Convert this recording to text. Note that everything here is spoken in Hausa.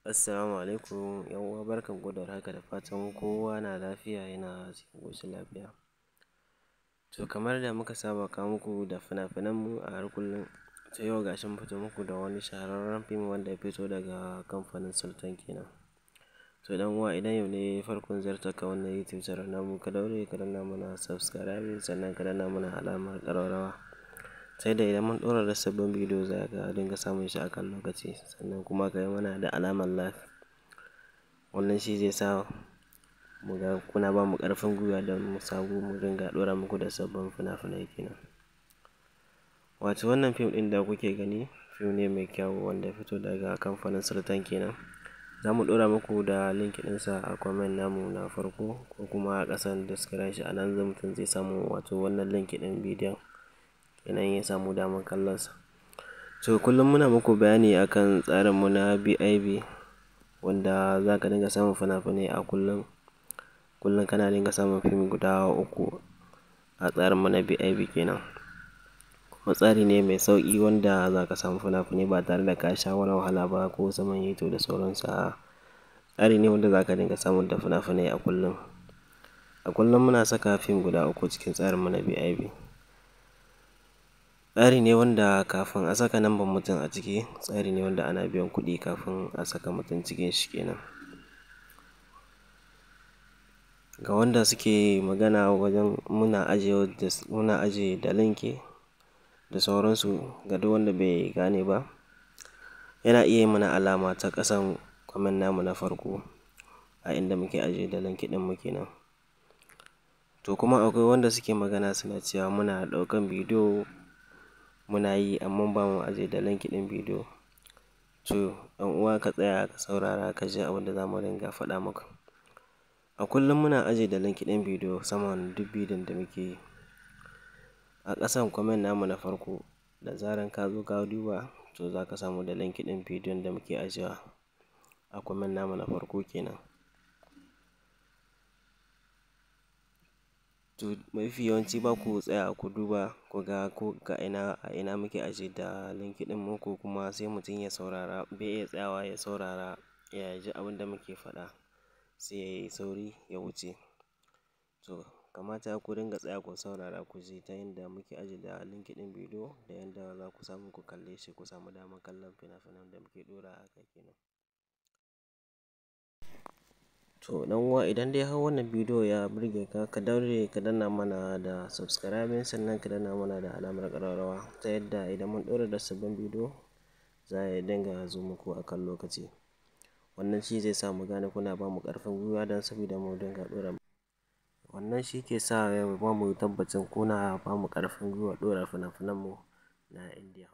Assalamu alaikum, yan uwa, barkanku da haka, da fatan kowa na lafiya, yana cikin ƙoshin lafiya. To kamar da muka saba kawo muku da fina-finan mu a har kullum, to yau ga shi mun fito muku da wani shahararren fim wanda ya fito daga kamfanin Sultan kenan. To dan uwa, idan yau ne farkon ziyartar ka wannan YouTube channel namu, ka daure ka danna mana subscribe, sannan ka danna mana alamar ƙararrawa, sai da idan mun ɗora da sabbin bidiyo za ka dinga samun shi a kan lokaci. Sannan kuma ka yi mana da alamar like, wannan shi zai sa mu ga kuna ba mu ƙarfin gwiwa don mu samu mu dinga ɗora muku da sabbin fina-finai kenan. Wato wannan fim ɗin da kuke gani, fim ne mai kyau wanda ya fito daga kamfanin Sultan kenan. Za mu ɗora muku da link ɗinsa a comment namu na farko, ko kuma a ƙasan description, a nan mutum zai samu wato wannan link ɗin bidiyon kenan, ya samu damar kallon sa. To kullum muna muku bayani akan tsarin mu na BIB, wanda za ka dinga samun fina-finai a kullum. Kullum kana dinga samun fim guda 3 a tsarin mu na BIB kenan. Kuma tsari ne mai sauƙi wanda za ka samu fina-finai ba tare da ka sha wani wahala ba ko zaman YouTube da sauransu. Tsari ne wanda za ka dinga samun da fina-finai a kullum. A kullum muna saka fim guda 3 cikin tsarin mu na BIB. Tsari ne wanda kafin a saka lambar mutum a ciki, tsari ne wanda ana biyan kuɗi kafin a saka mutum cikin shi kenan. Ga wanda suke magana wajen muna ajiye da link da sauransu, ga duk wanda bai gane ba, yana iya yi mana alama ta ƙasan comment namu na farko, a inda muke ajiye da link ɗin mu kenan. To kuma akwai wanda suke magana suna cewa muna ɗaukan bidiyo muna yi, amma ba mu ajiye da link ɗin bidiyo. To ɗan uwa, ka tsaya ka saurara ka ji abin da za mu dinga faɗa maka. A kullum muna ajiye da link ɗin bidiyo saman duk bidiyon da muke yi. A ƙasan comment namu na farko, da zaran ka zo ka duba, to za ka samu da link ɗin bidiyon da muke ajiyewa a comment namu na farko kenan. To mafi yawanci ba ku tsaya ku duba ku ga ko a ina muke ajiye da link ɗin mu, ko kuma sai mutum ya saurara, bai iya tsayawa ya saurara ya ji abin da muke faɗa, sai ya yi sauri ya wuce. To kamata ku dinga tsaya ku saurara ku ji ta yanda muke ajiye da link ɗin bidiyo, da yanda za ku samu ku kalle shi, ku samu damar kallon fina-finan da muke ɗorawa a kai kenan. To ɗan uwa, idan dai har wannan bidiyo ya burge ka, ka daure ka danna mana da subscribe, sannan ka danna mana da alamar ƙararrawa, ta yadda idan mun ɗora da sabbin bidiyo za ya dinga zo muku a kan lokaci. Wannan shi zai sa mu gane kuna ba mu ƙarfin gwiwa don sabida mu dinga ɗora. Wannan shi ke sa ya ba mu tabbacin kuna ba mu ƙarfin gwiwa ɗora fina-finan mu na Indiya.